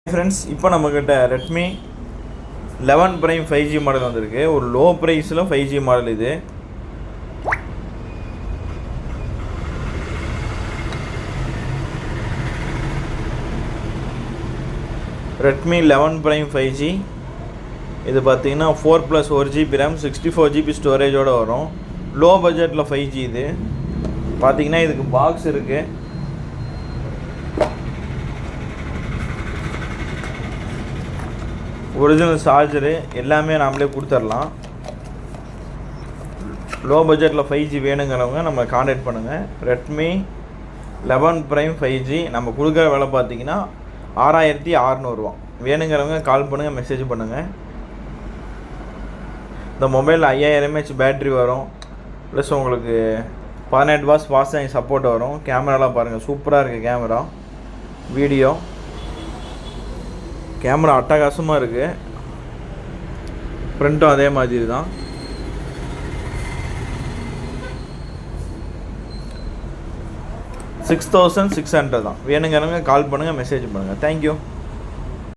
Friends, இப்போ நம்மக்கிட்ட Redmi 11 Prime 5G model வந்திருக்கு. ஒரு லோ ப்ரைஸில் 5G மாடல் இது. ரெட்மி 11 Prime 5G இது பார்த்தீங்கன்னா 4+1 GB RAM 64 GB ஸ்டோரேஜோடு வரும். லோ பட்ஜெட்டில் 5G இது. பார்த்தீங்கன்னா இதுக்கு பாக்ஸ் இருக்குது. ஒரிஜினல் சார்ஜரு எல்லாமே நாமளே கொடுத்துடலாம். லோ பட்ஜெட்டில் 5G வேணுங்கிறவங்க நம்ம காண்டாக்ட் பண்ணுங்கள். ரெட்மி 11 Prime 5G நம்ம கொடுக்குற விலை பார்த்தீங்கன்னா 6600 வேணுங்கிறவங்க கால் பண்ணுங்கள், மெசேஜ் பண்ணுங்கள். இந்த மொபைலில் 5000 mAh பேட்ரி வரும். ப்ளஸ் உங்களுக்கு 18 watts ஃபாஸ்ட் சார்ஜிங் சப்போர்ட் வரும். கேமராலாம் பாருங்கள், சூப்பராக இருக்குது கேமரா. வீடியோ கேமரா அட்டகாசமாக இருக்குது. ஃப்ரண்ட்டும் அதே மாதிரி தான். $6600 தான். வேணுங்கிறவங்க கால் பண்ணுங்கள், மெசேஜ் பண்ணுங்கள். தேங்க்யூ.